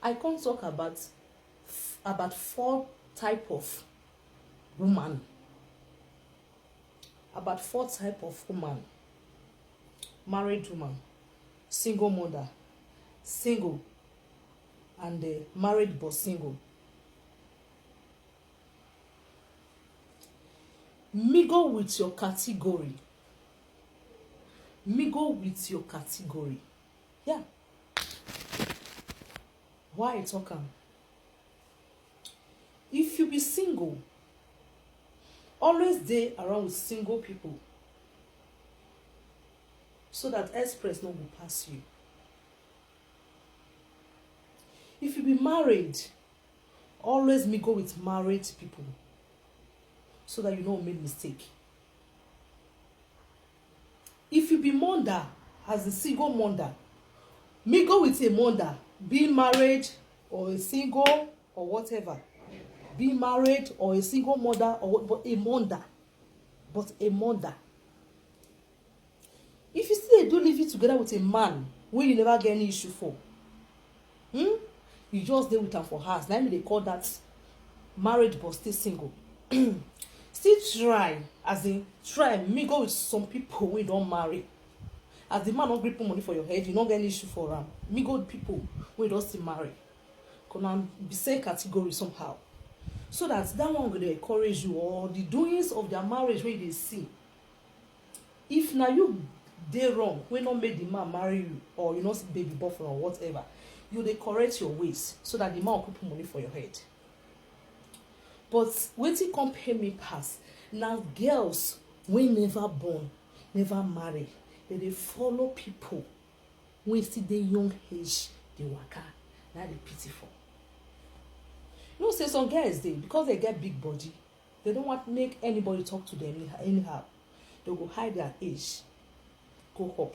I can't talk about 4 type of woman. About 4 type of woman. Married woman, single mother, single, and married but single. Mingle with your category. Mingle with your category. Yeah. Why I talk am? If you be single, always dey around with single people so that express no go pass you. If you be married, always mingle with married people so that you no make mistake. If you be mother, as a single mother, mingle with a mother, be married or a single or whatever. Be married or a single mother or but a mother. But a mother. If you still do live it together with a man wey you never get any issue for, you just dey with am for house. Na me dey call that married but still single. Still try, as in try mingle with some people wey don marry. As the man no gree put money for your head, you no get any issue for am. Mingle with people wey don still marry. Una be same category somehow. So that one go dey encourage you, or the doings of their marriage wey you dey see. If na you dey wrong wey no make the man marry you, or you no see baby boyfriend or whatever, you dey correct your ways so that the man will put money for your head. But wetin come pay me pass na girls wey never born, never marry, dey follow people wey still dey young age dey waka. Na dey pitiful. You know say some girls dey, because they get big body, they don't want make anybody talk to them anyhow. They go hide their age, go up.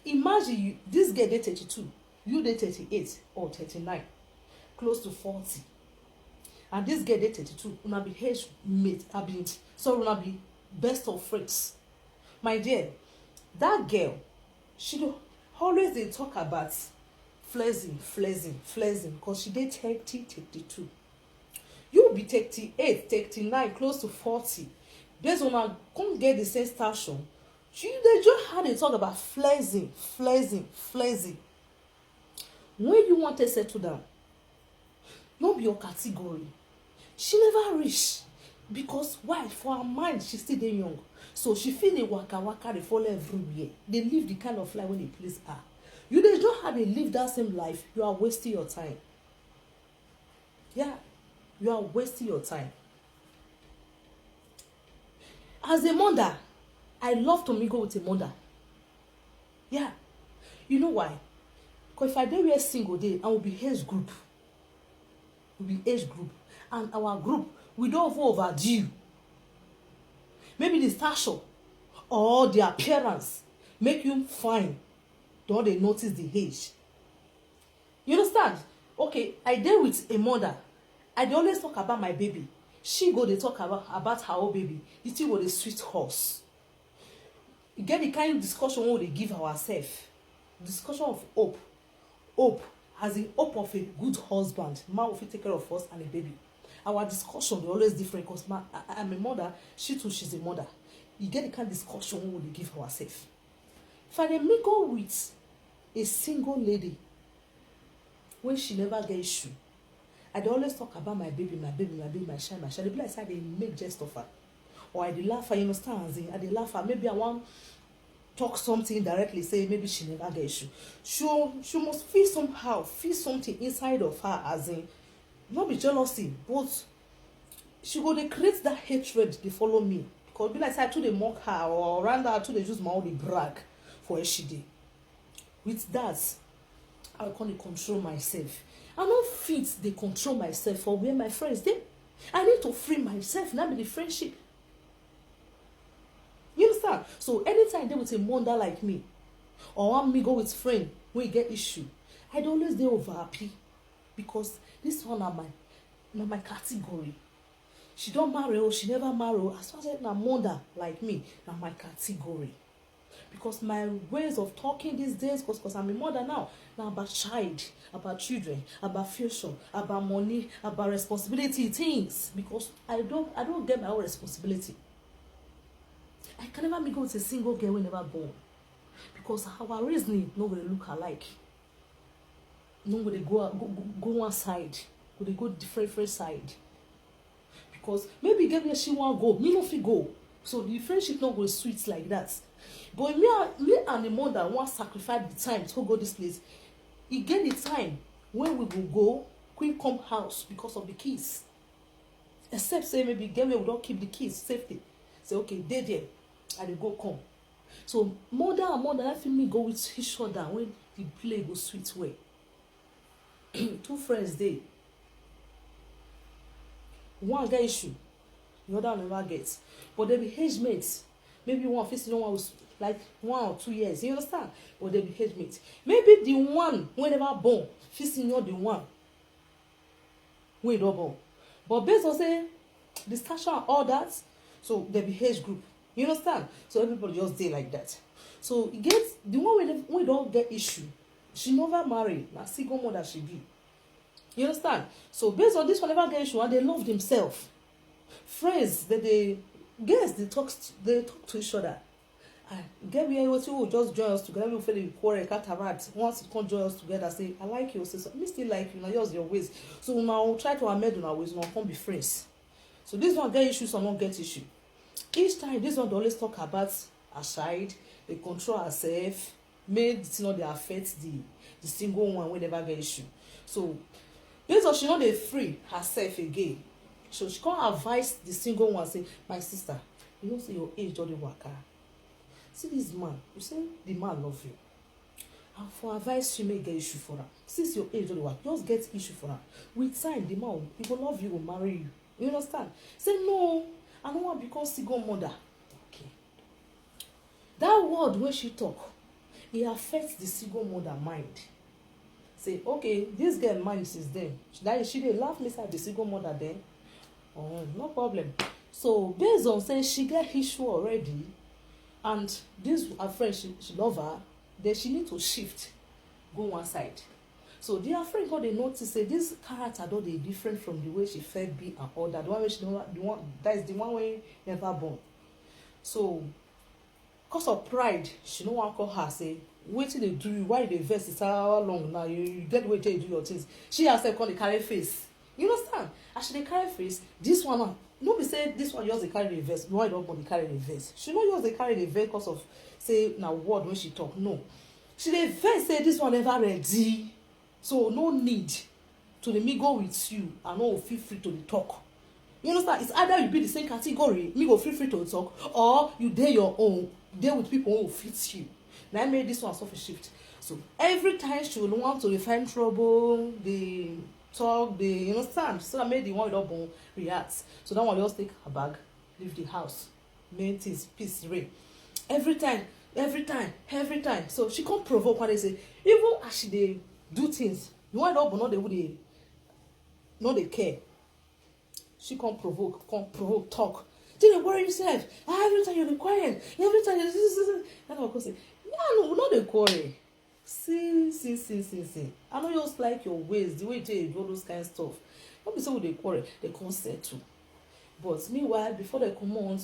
Imagine you, this girl dey 32, you dey 38 or 39, close to 40, and this girl dey 32. Una be age mate, una be best of friends. My dear, that girl, she do always dey talk about flexing, because she dey 30, 32. You be 38, 39, close to 40. Based on her, come get the same station. They just how they talk about flexing. When you want to settle down, no be your category. She never reach, because why? For her mind, she still dey young, so she feel dey waka dey follow everywhere. They live the kind of life when they please her. You dey just how they live that same life. You are wasting your time. Yeah, you are wasting your time. As a mother, I love to mingle with a mother. Yeah, you know why? Because if I dey where single dey, I will be age group. And our group, we don't overdue. Maybe the stature or the appearance make you fine. Don't they notice the age? You understand? Okay, I dey with a mother. I dey always talk about my baby. She go dey talk about her own baby. The thing go dey sweet horse. You get the kind of discussion we dey give ourselves. Discussion of hope. Hope, as in hope of a good husband. Man will take care of us and a baby. Our discussion dey always different because I'm a mother. She too, she's a mother. You get the kind of discussion we dey give ourselves. If I dey mingle with a single lady when she never get issue, I dey always talk about my baby, my shine. They be like say I dey make jest of her, or I dey laugh her. You understand? I dey laugh her. Maybe I want talk something directly, say maybe she never get issue. She must feel somehow, feel something inside of her, as in not be jealousy, but she go dey create that hatred. They follow me because be like say I too dey mock her, or around her too dey use my own dey brag for where she dey. With that, I can't control myself. I no fit dey control myself for where my friends dey. I need to free myself. Now be the friendship. You understand? So anytime I dey with a mother like me, or want me go with friend when you get issue, I dey always dey over happy, because this one na my category. She don't marry, or she never marry. As far as na mother like me, na my category. because my ways of talking these days, because I'm a mother now about child, about children, about future, about money, about responsibility things, because I don't get my own responsibility. I can never be go with a single girl we never born, because our reasoning no going to look alike. No going to go one side, going to go different side. Because maybe get where she want go, me no fit go, so the friendship not go sweet like that. But me and the mother want sacrifice the time to go this place. E get the time when we will go quick come house because of the kids, except say maybe get where we don't keep the kids safety, say okay dey there and they go come. So mother and mother let me go with each other when the play go sweet way. Two friends dey, one get issue, the other never gets, but they be age mates. Maybe one facing one was like 1 or 2 years, you understand? But they be age mates. Maybe the one when never born facing the one when don't born, but based on say the stature and all that, so they be age group, you understand? So everybody just dey like that. So it gets the one when don't get issue, she never marry, na single mother she be. You understand? So based on this one never get issue and they love themselves. Friends that they guess they talk to each other. Get me what you just join us together. We feel you quarrel, cataract. Once you come join us together, say I like you. Say so, me still like you. Now yours your ways. So now try to amend on our ways. Now come be friends. So this one get issue, some not get issue. Each time this one they always talk about aside, they control herself, made it not they affect the single one we never get issue. So based on she not they free herself again. So she can't advise the single one, say, my sister, you know say your age don't dey waka. See this man, you say the man love you. And for advice, she may get issue for her. Since your age don't dey waka, just get issue for her. With time, the man he will love you, will marry you. You understand? Say no, I don't want to become single mother. Okay. That word when she talk, it affects the single mother mind. Say, okay, this girl mind since then. She dey laugh me inside the single mother then. Oh, no problem. So based on saying she get issue already, and this her friend she love her, then she need to shift, go one side. So their friend got they notice say this character don't they different from the way she felt be and all that. The one where she don't the one that is the one way never born. So because of pride, she no want call her say, wait till they do you, why they vex is how long now you get the way till you do your things. She herself call the carry face. You understand? As she dey carry face, this one no be say this one just dey carry the verse, why don't want to carry the verse. She no just dey carry the verse because of say na word when she talk. No, she dey verse say this one never ready, so no need to dey me go with you and no feel free to dey talk. You understand? It's either you be the same category, me go feel free to talk, or you dey your own, dey with people who fit you. Now I made this one suffer shift. So every time she will want to find trouble, the talk, you understand? So I made the one without born react. So that one just take her bag, leave the house, main things, peace, reign. Every time. So she can't provoke what they say. Even as she they do things, the one without born not they care. She can't provoke, talk. Didn't worry yourself. Every time you're quiet, every time you're that's what I say. Yeah, no, not the quarrel. See. I know you just like your ways, the way you do all those kind of stuff. Not be so with the quarrel, they can't settle. But meanwhile, before they come on,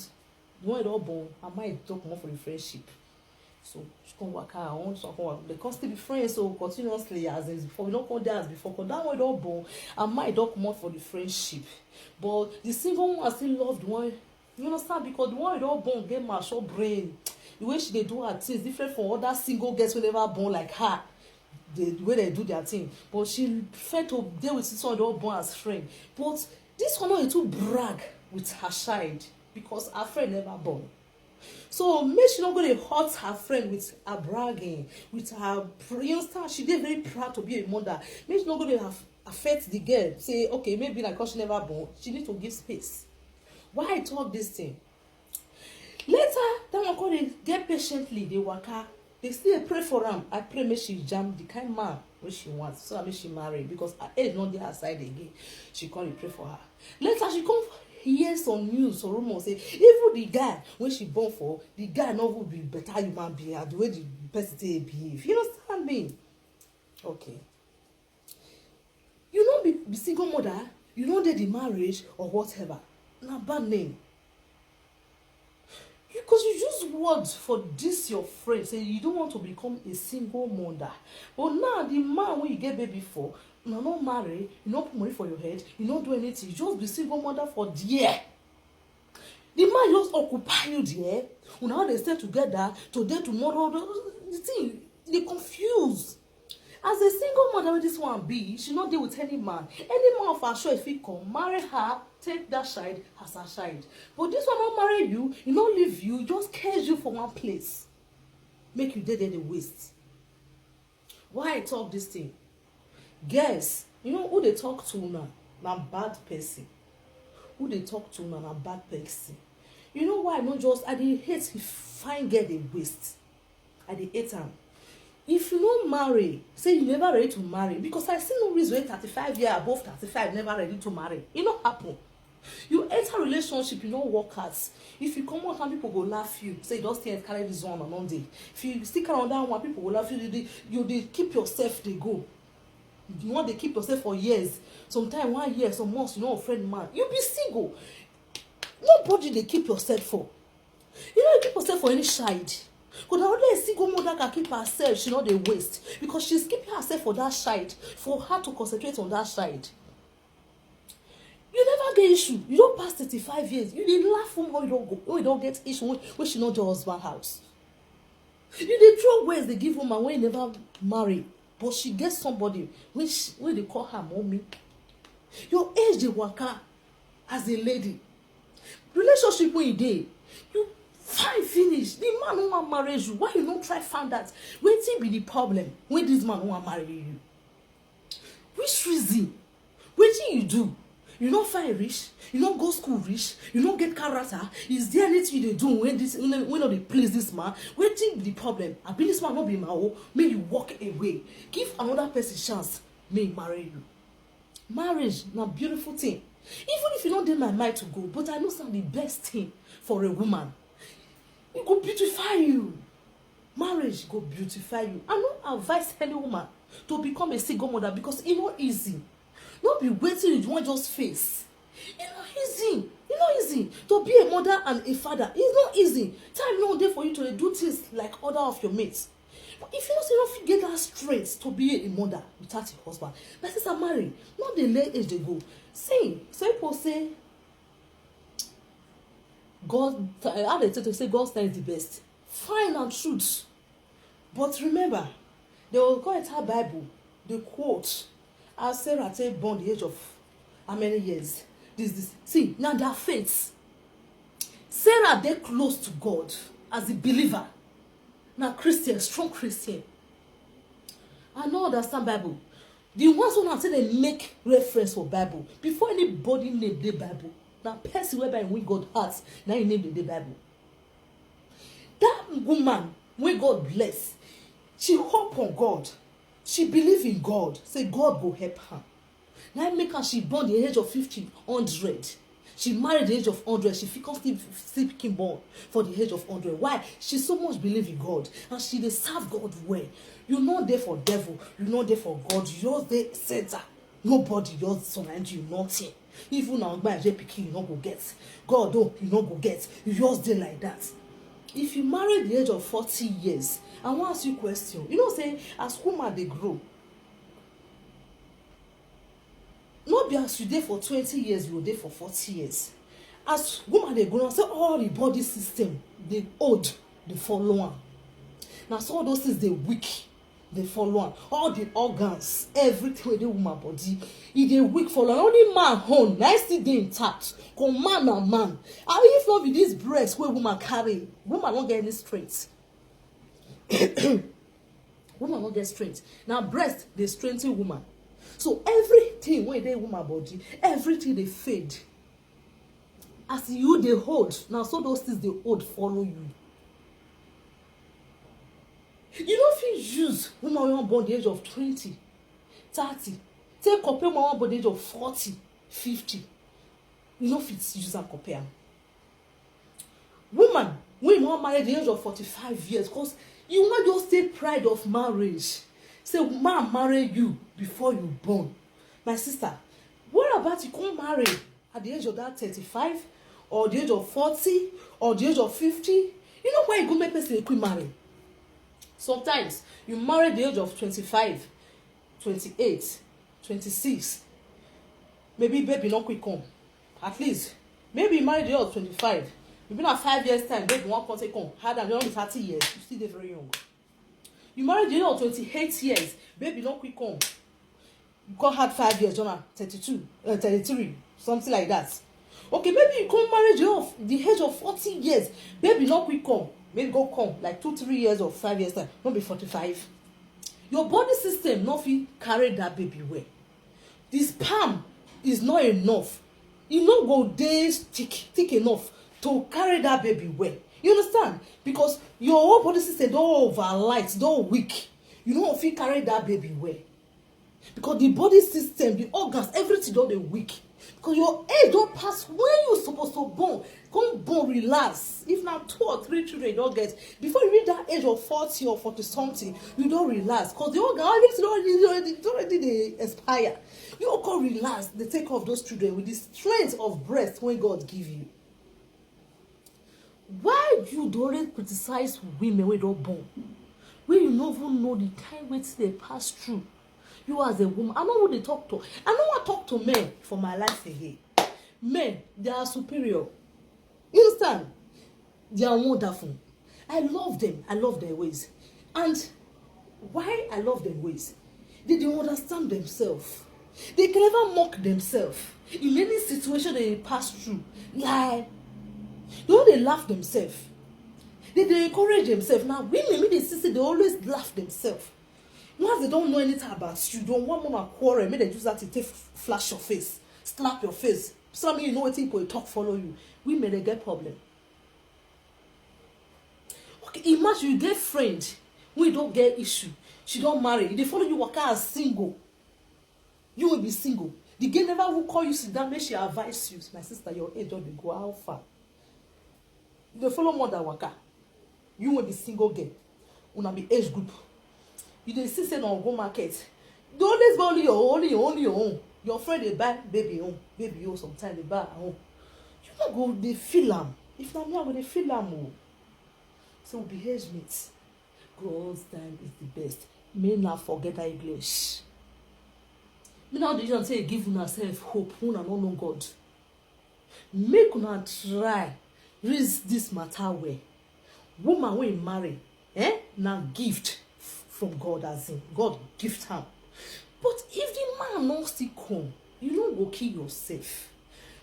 the one all born, I might talk more for the friendship. So she can work out, I want to work. They can still be friends, so continuously as before. We don't call that as before, because that one all born, I might talk more for the friendship. But the single one I still love the one. You understand? Because the one all born get mature brain. The way they do her things different from other single girls who never born like her. The way they do their thing. But she prefer to deal with someone all born as friend. But this one not to brag with her child because her friend never born. So make she not going to hurt her friend with her bragging, with her. You understand? She did very proud to be a mother. Make she not going to affect the girl. Say okay, maybe like because she never born, she need to give space. Why I talk this thing? Later, that one call they get patiently, they waka. They still pray for am. I pray make she jam the kind man wey she wants, so I make she marry because her age not dey her side again. She come dey pray for her. Later she come hear some news or rumor say even the guy wey she born for, the guy no go be better human being and the way the person take behave. You understand me? Okay. You no be single mother, you no dey the marriage or whatever. Na bad name. Because you use words for this your friend say you don't want to become a single mother, but now the man wey you get baby for, you no marry, you no put money for your head, you no do anything, you just be single mother for there. The man just occupy you there. Una dey stay together today, tomorrow. The thing dey confuse. As a single mother wey this one be, she no dey with any man. Any man of her choice fit come marry her, take that child as her child. But this one no marry you, he no leave you, just cage you for one place, make you dey there dey waste. Why I talk this thing? Girls, you know who dey talk to una na bad person. Who dey talk to una na bad person. You know why I no just, I dey hate fine girl dey waste. I dey hate am. If you no marry, say you never ready to marry, because I see no reason why 35 years above 35 never ready to marry. It no happen. You enter relationship, you no work out. If you come out and people go laugh you, say you don't stay and carry this one on Monday. If you stick around that one, people will laugh you. You keep yourself, they go. You want to keep yourself for years. Sometimes 1 year, some months, you know, a friend man. You be single. Nobody they keep yourself for. You don't keep yourself for any side. Because only a single mother can keep herself, she not dey waste. Because she's keeping herself for that side, for her to concentrate on that side. You never get issue. You don't pass 35 years. You dey laugh when you don't go. When you don't get issue, when she not your husband house. You dey throw words they give woman when you never marry, but she gets somebody when they call her mommy. Your age dey waka as a lady. Relationship when you dey, you fine finish. The man who want marry you, why you not try find that? Wetin be the problem when this man who want marry you? Which reason? Wetin you do? You not find rich, you not go school rich, you not get character. Is there anything you dey do when not dey please this man? Wetin be the problem? I be this man not be my own. May you walk away. Give another person chance. May he marry you. Marriage na beautiful thing. Even if you don't dey my mind to go, but I know it's the best thing for a woman. It go beautify you. Marriage go beautify you. I don't advise any woman to become a single mother because it's not easy. Not be waiting you want just face. It's not easy. It's not easy to be a mother and a father. It's not easy. Time no day for you to do things like other of your mates. But if you don't get that strength to be a mother without a husband, my sister marry, not the late age they go. See, some people say God, how they tell to say God's time is the best. Fine and truth. But remember, they will go into Bible, the quote, as Sarah take born the age of how many years? This. See, now their faith. Sarah, they close to God as a believer. Now Christian, strong Christian. I don't understand Bible. The ones who say they make reference for Bible before anybody name the Bible. Now person whereby when God hearts, now you name the Bible. That woman, when God bless, she hope on God. She believe in God. Say God will help her. Now make her she born the age of 50, 100. She married the age of 100. She still became born for the age of 100. Why? She so much believe in God. And she dey serve God well. You're not there for devil. You're not there for God. You're there center. Nobody just surround you, nothing. Even now, by pikin, you not go get. God, oh, you not go get. You just there like that. If you marry the age of 40 years, I want to ask you a question. You know, say, as woman they grow, not be as you there for 20 years, you were there for 40 years. As woman they grow, say all the body system, they old, they follow on. Now, so all those things they weak, they follow on. All the organs, everything with the woman body, if they weak follow on. Only man home, nicely they intact. Come man and man. And if not with this breast where woman carry, woman won't get any strength. Woman won't get strength. Now breast, they strengthen woman. So everything when they woman body, everything they fade. As you they hold, now so those things they hold follow you. You don't feel use woman born the age of 20, 30. Take compare woman born the age of 40, 50. you no fit use am compare am. Woman wey wan marry at the age of 45 years, because you wan just take pride of marriage, say man marry you before you born. My sister, what about you come marry at the age of that 35 or the age of 40 or the age of 50? You know why you go make person quick marry? Sometimes you marry at the age of 25, 28, 26, maybe baby not quick come. At least maybe you marry at the age of 25, maybe not 5 years time baby wan come take come, hard than only 30 years, you still dey very young. You marry at the age of 28 years, baby not quick come, you come had 5 years, Jonah 32, 33, something like that. Okay, maybe you come marry the age of 40 years, baby not quick come, maybe go come like 2-3 years or 5 years time, not be 45. Your body system not fit carry that baby well. The sperm is not enough, e no go dey thick enough to carry that baby well. You understand? Because your whole body system don overlight, don weak, you no fit carry that baby well. Because the body system, the organs, everything don dey weak. Because your age don pass when you suppose to born. Come born, relax. If na 2 or 3 children you don get, before you reach that age of 40 or 40 something, you don relax. Because the organ, everything already dey expire. You go relax, dey take off those children with the strength of breast wey God give you. Why you dey always criticize women wey don born, wey you no even know the kind wetin dey pass through? You as a woman, I know who they talk to. I don't want to talk to men for my life again. Men, they are superior. You understand? They are wonderful. I love them. I love their ways. And why I love their ways? They don't understand themselves. They can never mock themselves. In any situation they pass through, like, they laugh themselves. They encourage themselves. Now, women, they see, they always laugh themselves. Once they don't know anything about you, don't want more quarrel, make them use that to take flash your face, slap your face. Some of you know what people talk follow you. Women they get problem. Okay, imagine you get friend, we don't get issue. She don't marry. They follow you work as single. You will be single. The girl never will call you sit down, make she advise you. My sister, your age don't go how far. They follow mother waka. You will be single girl. Una be age group. You dey see say no go market. Don't always buy only your own. Your friend they buy baby own sometimes they buy her own. You not go they feel am. If not me, I will they feel am. So be age mates. God's time is the best. May not forget that English. Me now the reason say give una self hope. Una no know God. Make una try raise this matter way. Woman when marry, now gift from God, as in God gift her. But if the man not still come, you don't go kill yourself.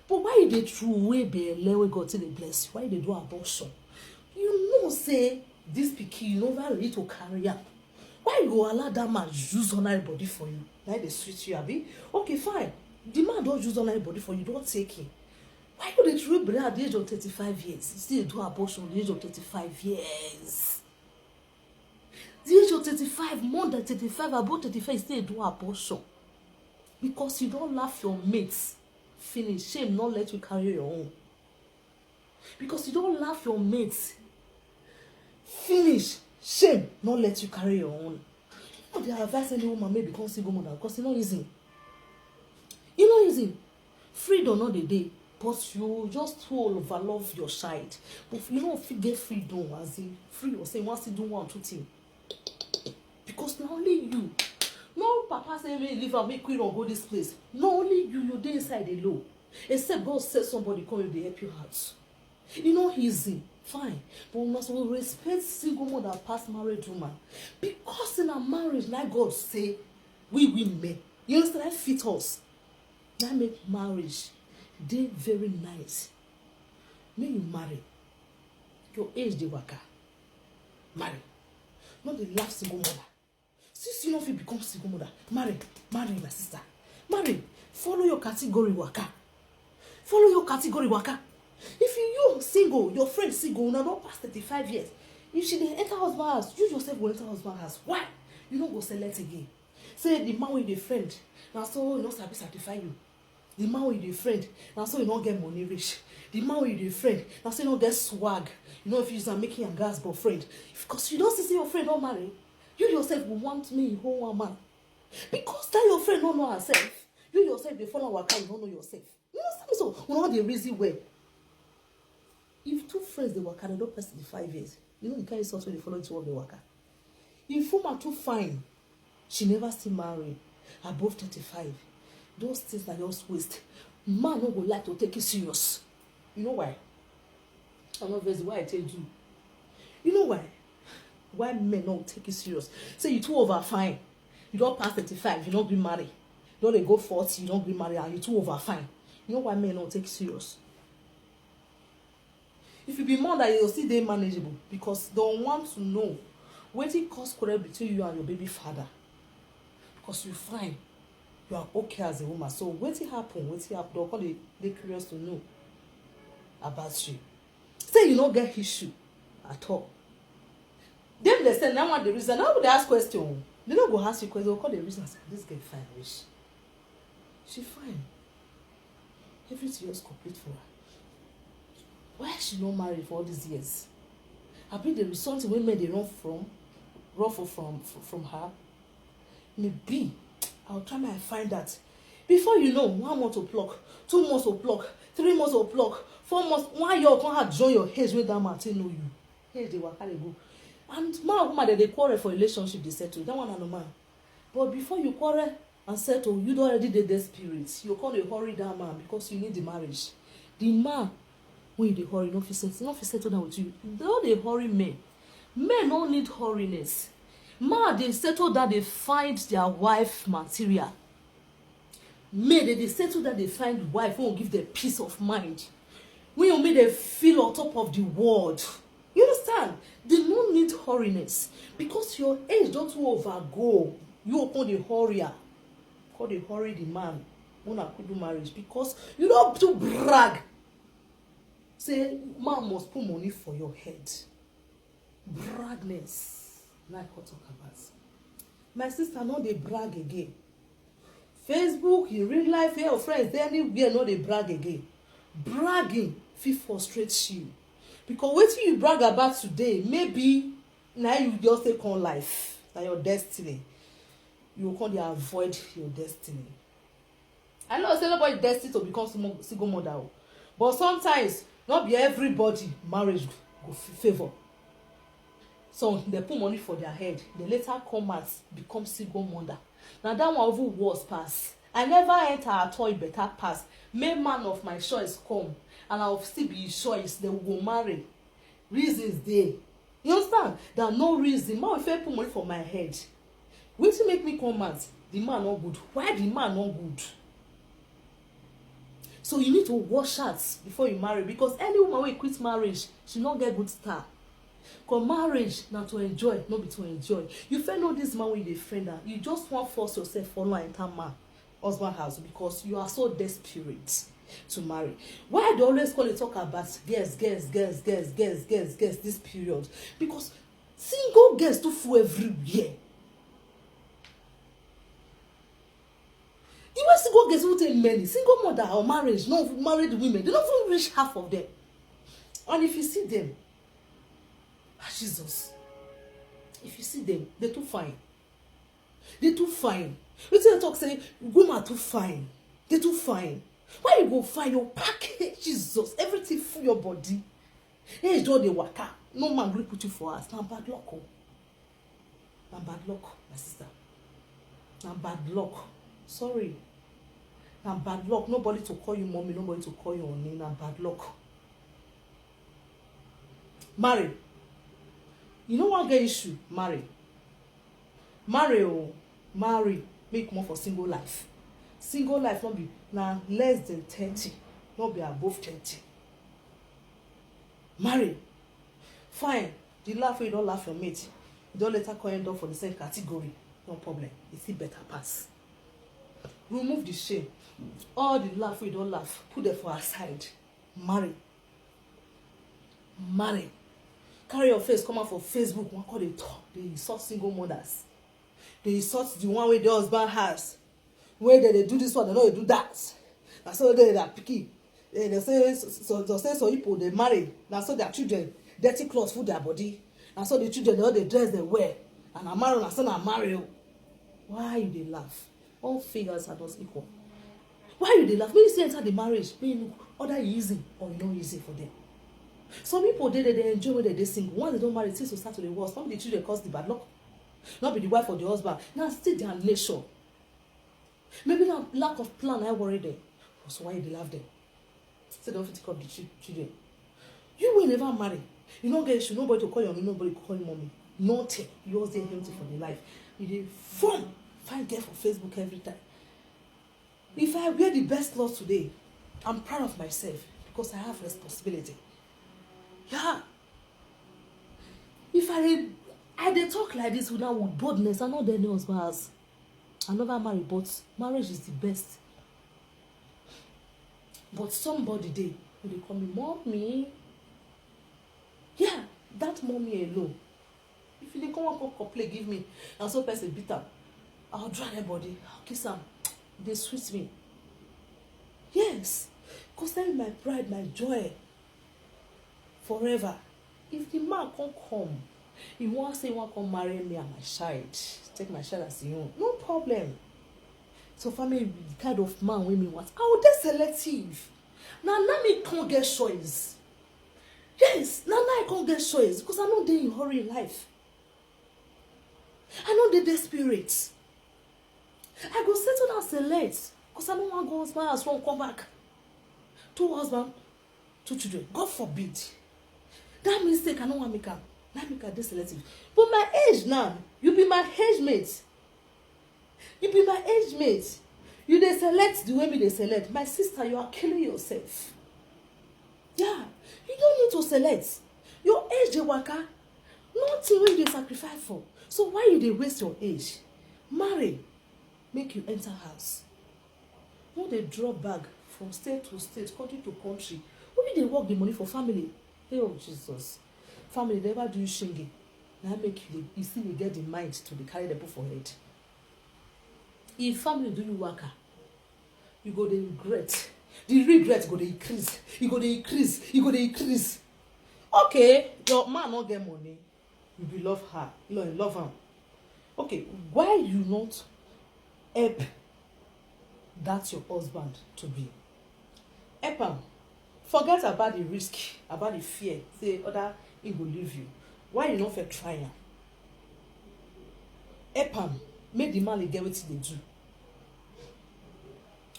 But why they throw away belle when God say they bless you? Why they do abortion? You know say this pikin you never ready to carry up. Why you go allow that man use on everybody for you? Like they sweet you, abi? Okay, fine. The man don't use on everybody for you, don't take him. Why would they throw belle at the age of 35 years? You still do abortion at the age of 35 years. The age of 35, more than 35, about 35, still do abortion. Because you don't laugh your mates. Finish. Shame not let you carry your own. Because you don't laugh your mates. Finish. Shame not let you carry your own. You know, they advise any woman may become single mother because it's not easy. It's not easy. Freedom not the day. But you just to overlove your child. But you don't get freedom as in free or say once you do 1 or 2 things. Because not only you. No papa say me leave and make queen or go this place. Not only you dey inside the law. Except God said somebody come and they help you out. You know easy. Fine. But we must respect single mother past married woman. Because in a marriage, like God say, we women. You understand? That fit us. That make marriage they very nice. May you marry. Your age they waka. Marry. Not the last single mother. Since you know if you become single mother, marry my sister. Marry. Follow your category waka. Follow your category waka. If you single, your friend single, now don't pass 35 years. If she didn't enter husband house, you yourself will enter husband house. Why? You don't go select again. Say the man with the friend. Now so you know sabi certify you. The man with the friend, now so you don't get money rich. The man with the friend, now so you don't get swag. You know, if you're making a gas boyfriend, because you don't see your friend don't marry, you yourself will want me whole one man. Because that your friend don't know herself. You yourself, they follow our car, you don't know yourself. You understand me? So, we know the reason why. If two friends they work and they don't pass the 5 years, you know the kind of source where they follow each one of the worker. If woman too fine, she never still marry above 35. Those things are just waste. Man no go like to take it serious. You know why? I'm not very why I tell you. You know why? Why men don't take it serious? Say you too over fine. You don't pass 35, you don't be married. You don't they go 40, you don't be married, and you too over fine. You know why men don't take it serious? If you be more that you'll see they manageable, because they don't want to know wetin cause quarrel between you and your baby father. Because you fine, you are okay as a woman. So wetin happen, they'll call they curious to know about you. Say you don't get issue at all. Them they say now what the reason. Now they ask question. They don't go ask you question. They'll call the reason. Say, this girl fine, rich. She fine. Everything else complete for her. Why she not married for all these years? I been there is something women they run from her. Maybe I'll try and find that. Before you know, 1 month to pluck, 2 months to pluck, 3 months to pluck, 4 months, 1 year can't have join your age with that man till know you. Age they work how they go. And man woman they quarrel for relationship they settle. That one and no man. But before you quarrel and settle, you don't already did the spirit. You call a hurry that man because you need the marriage. The man when you hurry, not settle down with you. Don't they hurry men. Men don't need hurriness. Man they settle that they find their wife material. Men they settle that they find wife who will give them peace of mind. When you make them feel on top of the world. You understand? They don't need hurriness. Because your age don't overgo. You upon the hurrier. Call the hurry the man. When I could do marriage. Because you don't have to brag. Say, man must put money for your head. Bragness. Like what talk about. My sister, no they brag again. Facebook, in real life, your friends, they anywhere, no they brag again. Bragging fit frustrates you. Because what you brag about today, maybe now you just take on life, like your destiny. You can't avoid your destiny. I know say nobody destined to become single mother, but sometimes not be everybody marriage go favor. So they put money for their head. They later come out become single mother. Now that one even worse pass. I never enter at all better pass. May man of my choice come and I'll still be choice. They will marry. Reasons there. You understand? There are no reason. Man, if I put money for my head, which make me come out? The man not good. Why the man not good? So you need to wash out before you marry, because any woman wey quit marriage, she not get good start. Because marriage na to enjoy, not be to enjoy. You fit know this man with a friend, and you just want force yourself follow enter man husband house because you are so desperate to marry. Why they always call it talk about girls this period? Because single girls too full everywhere. The way single girls will take many single mother or marriage, no married women, they don't even reach half of them. And if you see them, Jesus, if you see them, they're too fine. They're too fine. We tell talk say women are too fine. They're too fine. Why you go find your package? Jesus, everything for your body. Hey, it's just the waka. No man will put you for us. Now bad luck. Now bad luck, my sister. Now bad luck. Sorry. Now bad luck. Nobody to call you mommy. Nobody to call you on name. Now bad luck. Marry. You know what get issue? Marry. Marry. Oh, marry. Make more for single life. Single life not be now less than 30. Not be above 30. Marry. Fine. The laugh you don't laugh your mate. You don't let her call you for the same category. No problem. It's still better pass. Remove the shame. All the laugh you don't laugh. Put it for aside. Marry. Marry. Carry your face, come out for Facebook. One call they talk. They insult single mothers. They insult the one where the husband has. Where they do this one, they know they do that. na so they are picky. They say so people they marry, na so their children dirty clothes full their body, na so the children all the dress they wear, and na marry na so na marry. Why you dey laugh? All figures are not equal. Why you dey laugh? When you see enter the marriage, when you look other easy or no easy for them. Some people they enjoy when they single. Once they don't marry, things will start to the worst. Not be the children cause the bad luck, not be the wife or the husband. Now still their nature. Maybe now lack of plan I worry them. So why you dey laugh them? Say don't take up the children. You will never marry. You don't get issue. Nobody to call you mommy. Nobody to call you mommy. Nothing. You always dey empty for the life. You dey fun. Find girl for Facebook every time. If I wear the best clothes today, I'm proud of myself because I have responsibility. Yeah. If I dey talk like this now with boldness, I know they know as I never marry, but marriage is the best. But somebody they call me mommy. Yeah, that mommy alone. If you dey come up complain, give me, and so person beat am, I'll dry their body, I'll kiss am, they sweet me. Yes, because that is my pride, my joy forever. If the man can't come, he won't say he won't come marry me and my child, take my child as his own, no problem. So family the kind of man wey me want, I will dey selective. Now me can't get choice. Yes, now I can't get choice because I know they in hurry in life. I know they desperate. I go settle down select because I don't want to go husband as one come back. 2 husbands, 2 children. God forbid. That mistake I don't want to make am. That make her dey selective. But my age now, you be my age mate. You be my age mate. You dey select the way me dey select. My sister, you are killing yourself. Yeah, you don't need to select. Your age dey waka. Nothing wey you dey sacrifice for. So why you dey waste your age? Marry, make you enter house. No dey drop bag from state to state, country to country. Who be dey work the money for family? Hey, oh Jesus. Family never do you shingy. Now make you still get the mind to be carry the put for head. If family do you worker, you go dey regret. The regret go dey increase. You go dey increase. You go dey increase. Okay, your man not get money. You be love her. You love him. Okay, why you not help that your husband to be? Help him. Forget about the risk, about the fear. Say other he will leave you. Why you not for try am? Help him. Make the man get what they do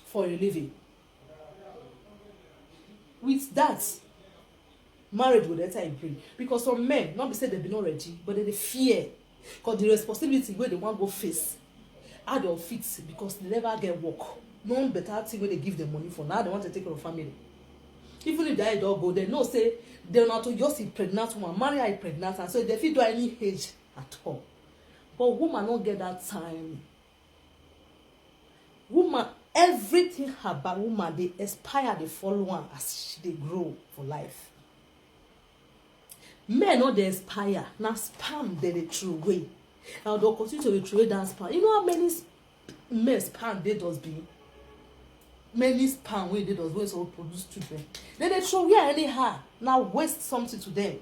for a living. With that, marriage will enter in play. Because some men, not be say they be not ready, but they fear. Because the responsibility where they want go face, how they fit because they never get work. No better thing when they give them money for. Now they want to take care of family. Even if they don't go, they know say they're not to just a pregnant woman, marry a pregnant, and so they fit do any age at all. But woman don't get that time. Woman, everything about woman, they aspire, they follow on as they grow for life. Men no dey aspire, na spam they throw away. Now they'll continue to throw away that spam. You know how many men spam they does be? Many spam wey they does wey so produce children. Then they throw away anyhow. Now waste something to them.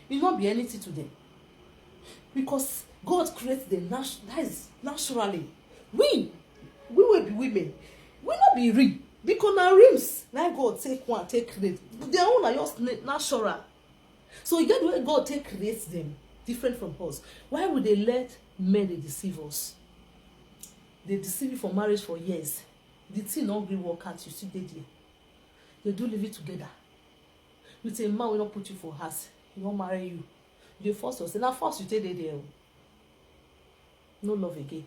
It not be anything to them. Because God creates them naturally. We will be women. We not be real. Because now rims, like God take one, take create. Their own are just natural. So you get the way God take creates them different from us. Why would they let men they deceive us? They deceive you for marriage for years. The thing not really work out, you still dey there. They do live it together. With a man will not put you for house. He won't marry you. You force yourself. Now force you take there. No love again.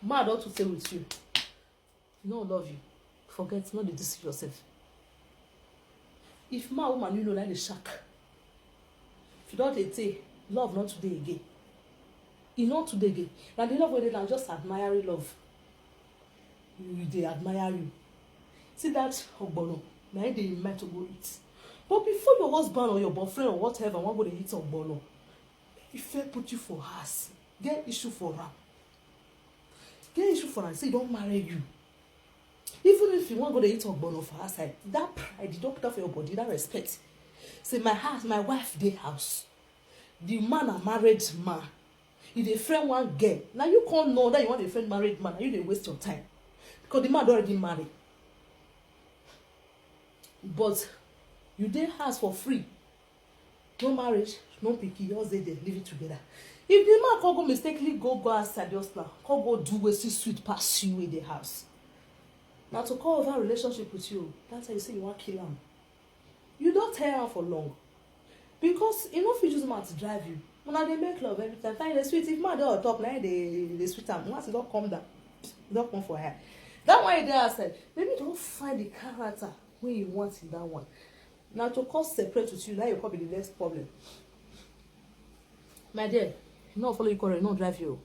Man don't to stay with you. No love you. Forget, not to deceive yourself. If man woman you know like the shark. If you don't say love not today again. It not today again. Now the love where they just admiring love. They admire you. See that ogbono. Now they invite to go eat. But before your husband or your boyfriend or whatever want go to eat ogbono, if they put you for house, get issue for her. Get issue for her. Say don't marry you. Even if you wan go dey eat ogbono for outside, that pride you don put am for your body, that respect. Say my house, my wife dey house. The man na married man. You dey friend one girl. Now you can't know that you want a friend married man. You dey waste your time because the man don already marry. But you dey house for free. No marriage, no pikin, just dey there, live it together. If the man come go mistakenly go outside just now, come go do wetin sweet pass you in the house. Now to call over relationship with you, that's how you say you want kill am. You don't tell am for long. Because you no fit use man to drive you. Una dey make love every time. Find the sweet. If man dey on top, na dey sweet am. Once e don come down, e don come for her. That one you dey outside. Maybe don't find the character wey you want in that one. Now to cause separate with you, that you come be the next problem. My dear, you no follow you quarrel, no drive you.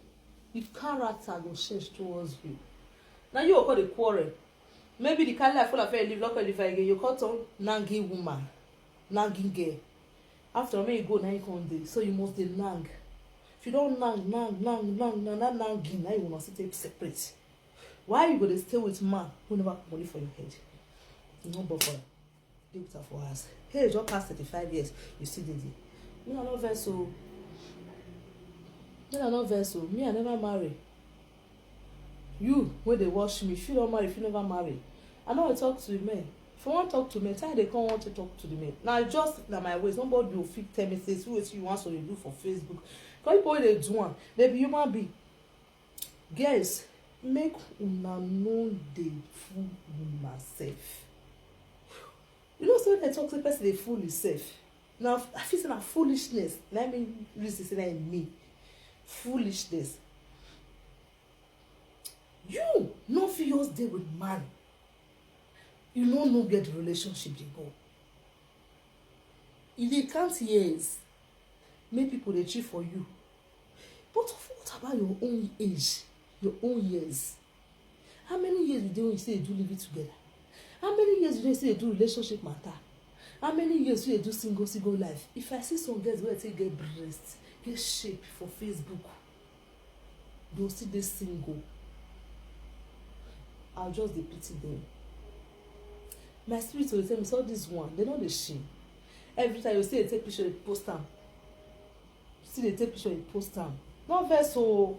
The character go change towards you. Now you go call the quarrel. Maybe the kind life full of live, local live again. You call to nagging woman, nagging girl. After when you go, now you come there. So you must dey nag. If you don't nag, that nagging, now you will not stay separate. Why you go to stay with man who never put money for your head? You no bother. Dey with her for us. Hey, just past 35 years, you still dey there. Me I no vex so. Me I no vex so. Me I never marry. You wey dey watch me, if you don't marry, if you never marry, I no dey talk to men. If you want talk to men, tell they come want to talk to the men. Now just na my ways. Nobody will fit tell me say wetin you want to do for Facebook. Because people wey dey do am, they be human being. Girls, make una no dey fool una sef. You know, so when they talk to person, they fool himself. Now I feel say na foolishness. Let me reason say that me. Foolishness. You no fit just dey with man. You no know where the relationship dey go. If dey count years, make people dey cheat for you. But what about your own age, your own years? How many years you dey when you say you do live it together? How many years you dey say you do relationship matter? How many years you dey do single life? If I see some girls wey take get breast, get shape for Facebook, they still dey single. I'll just dey pity them. My spirit will tell me, so this one, they know the shame. Every time you see they take picture, they post them. See they take picture, they post them. Not very so.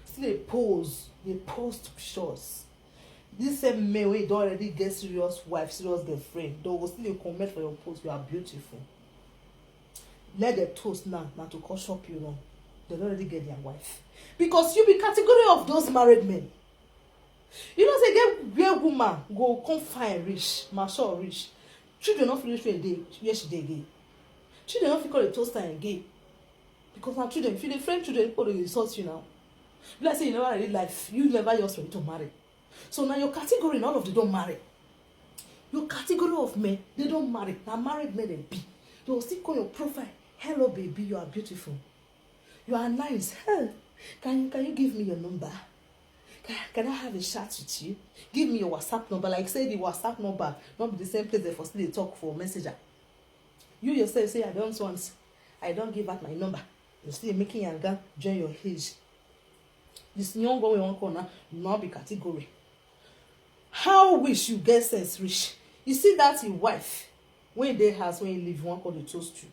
See they post pictures. This same man wey don already get serious wife, serious girlfriend, they will still comment for your post. You are beautiful. Let them toast now to call shop you know. They don't already get their wife. Because you be category of those married men. You know, say get where woman go come fine rich, mature rich. Children not finish where they where she dey gay. Children not fit call a toaster again. Because now children, if you dey friend children, people dey insult you now. Like say you never really life, you never just ready to marry. So now your category, none of them don't marry. Your category of men, they don't marry. Now married men they be. They will still call your profile. Hello baby, you are beautiful. You are nice. Hey, can you give me your number? Can I have a chat with you? Give me your WhatsApp number. Like say the WhatsApp number, not be the same place they for still they talk for messenger. You yourself say I don't give out my number. You still making your gun join your age. This young boy we want corner not be category. How wish you get sense rich? You see that your wife when they house when you live one call the toast you.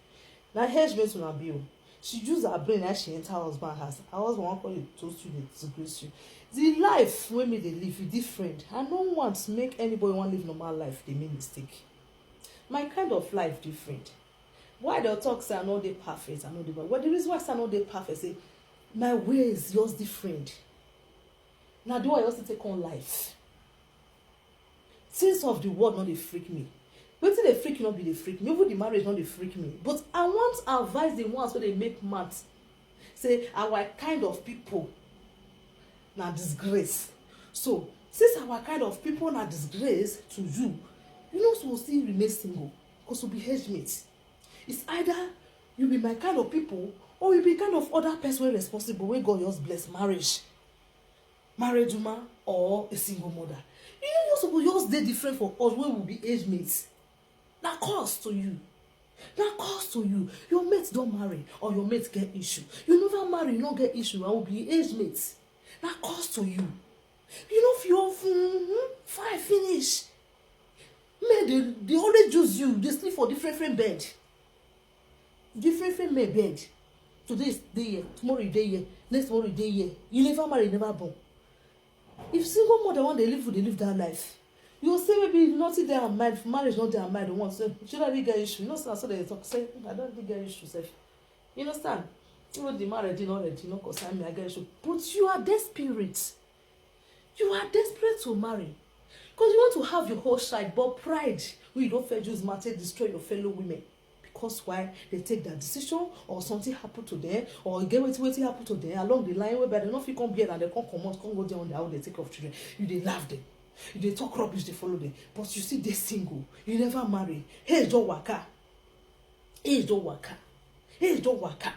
Now age based on her bill. She use her brain as she enter her husband house. Her husband won't call you toast you, they disgrace you. The life when me they live is different. I don't want to make anybody want live normal life. They make mistake. My kind of life different. Why they talk say I know they perfect? I know they. Well, the reason why I say I know they perfect say my ways yours different. Now do I also take on life? Things of the world not they freak me. But they freak not be they freak me. Even the marriage not they freak me. But I want to advise the ones where they make mad. Say our kind of people na disgrace. So since our kind of people na disgrace to you, you know so still remain single because you be age mates. It's either you be my kind of people or you be kind of other person responsible when God just bless married woman or a single mother. You know you're supposed yours dey different for us when we be age mates. Na cost to you. Na cost to you. Your mates don't marry or your mates get issue. You never marry, you don't get issue and will be age mates. Na cost to you. You know, if you're fine finish, men they always choose you. They sleep for different bed, different men bed. Today is day here, tomorrow you day here, next tomorrow you day here. You never marry, you never born. If single mother want they live that life, you will say maybe nothing there and mind, marriage not there and mind. They want to say, should I really get issue? You know, so they talk say, I don't really get issue. Say, you understand? Even the marriage did not ready, you know, concern me, I get issue. But you are desperate. You are desperate to marry. Because you want to have your whole side, but pride, we don't fair use matter destroy your fellow women. Because why they take that decision, or something happen to them, or get wetin happen to them along the line whereby they no fit come here and they come comot, come go there on their own, they take off children. You dey laugh them, you dey talk rubbish, dey follow them. But you see, they single, you never marry. Age don waka, age don waka, age don waka.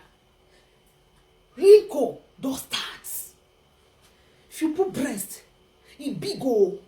Wrinkle don start. If you put breast, e big o.